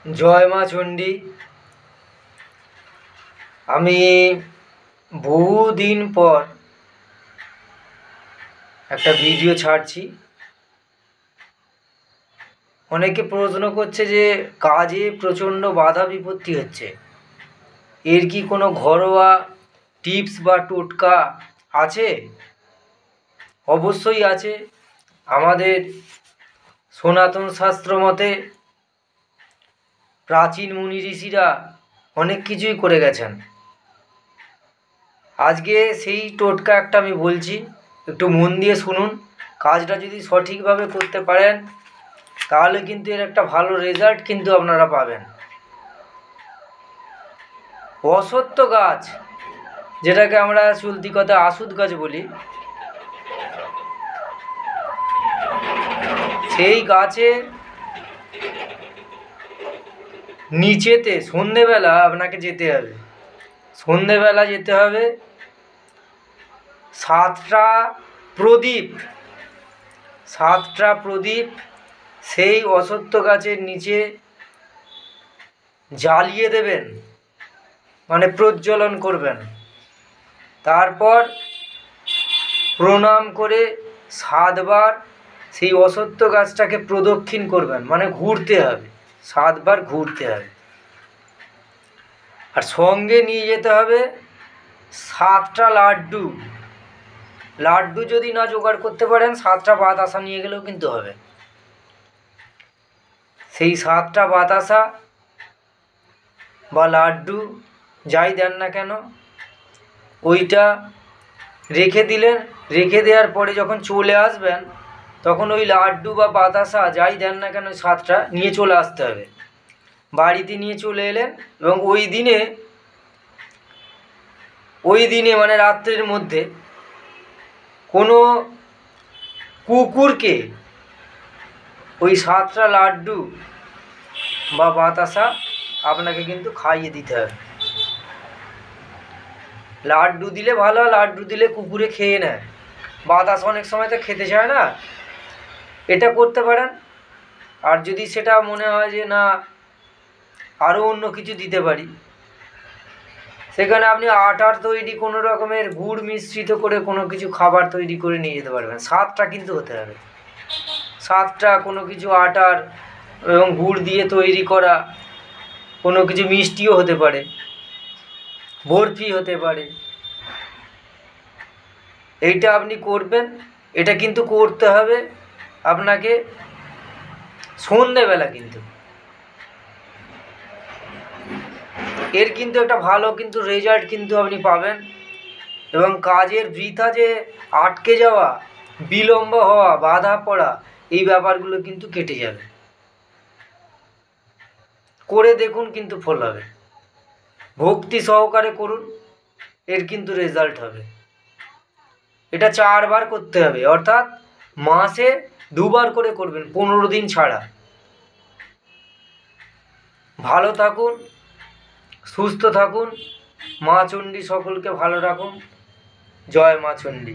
জয় মা চণ্ডী। আমি বহুদিন পর একটা ভিডিও ছাড়ছি। অনেকে প্রশ্ন করছে যে কাজে প্রচণ্ড বাধা বিপত্তি হচ্ছে, এর কি কোনো ঘরোয়া টিপস বা টোটকা আছে? অবশ্যই আছে। আমাদের সনাতন শাস্ত্র মতে প্রাচীন মুনি ঋষিরা অনেক কিছুই করে গেছেন। আজকে সেই টোটকা একটা আমি বলছি, একটু মন দিয়ে শুনুন। কাজটা যদি সঠিকভাবে করতে পারেন তাহলে কিন্তু এর একটা ভালো রেজাল্ট কিন্তু আপনারা পাবেন। অশ্বত্থ গাছ, যেটাকে আমরা চলতি কথা আসুদ গাছ বলি, সেই গাছে নিচেতে সন্ধেবেলা আপনাকে যেতে হবে। সন্ধেবেলা যেতে হবে, 7টা প্রদীপ সেই অশ্বত্থ গাছের নিচে জ্বালিয়ে দেবেন, মানে প্রজ্বলন করবেন। তারপর প্রণাম করে 7বার সেই অশ্বত্থ গাছটাকে প্রদক্ষিণ করবেন, মানে ঘুরতে হবে, 7বার ঘুরতে হবে। আর সঙ্গে নিয়ে যেতে হবে 7টা লাড্ডু যদি না জোগাড় করতে পারেন 7টা বাতাসা নিয়ে গেলেও কিন্তু হবে। সেই 7টা বাতাসা বা লাড্ডু যাই দেন না কেন, ওইটা রেখে দিলেন। রেখে দেওয়ার পরে যখন চলে আসবেন তখন ওই লাড্ডু বা বাতাসা যাই দেন না কেন 7টা নিয়ে চলে আসতে হবে। বাড়িতে নিয়ে চলে এলেন এবং ওই দিনে মানে রাত্রের মধ্যে কোনো কুকুরকে ওই 7টা লাড্ডু বা বাতাসা আপনাকে কিন্তু খাইয়ে দিতে হবে। লাড্ডু দিলে ভালো, লাড্ডু দিলে কুকুরে খেয়ে নেয়, বাতাসা অনেক সময় তো খেতে চায় না। এটা করতে পারেন। আর যদি সেটা মনে হয় যে না আরও অন্য কিছু দিতে পারি, সেখানে আপনি আটার তৈরি কোনো রকমের গুড় মিশ্রিত করে কোনো কিছু খাবার তৈরি করে নিয়ে যেতে পারবেন। 7টা কিন্তু হতে হবে, 7টা কোনো কিছু আটার এবং গুড় দিয়ে তৈরি করা কোনো কিছু মিষ্টিও হতে পারে, বরফি হতে পারে। এইটা আপনি করবেন। এটা কিন্তু করতে হবে আপনাকে সন্ধেবেলা, কিন্তু এর কিন্তু একটা ভালো কিন্তু রেজাল্ট কিন্তু আপনি পাবেন। এবং কাজের বৃথা যে আটকে যাওয়া, বিলম্ব হওয়া, বাধা পড়া, এই ব্যাপারগুলো কিন্তু কেটে যাবে। করে দেখুন, কিন্তু ফল হবে। ভক্তি সহকারে করুন, এর কিন্তু রেজাল্ট হবে। এটা 4বার করতে হবে, অর্থাৎ মাসে 2বার করে করবেন, 15 দিন ছাড়া। ভালো থাকুন, সুস্থ থাকুন। মা চণ্ডী সকলকে ভালো রাখুন। জয় মা চণ্ডী।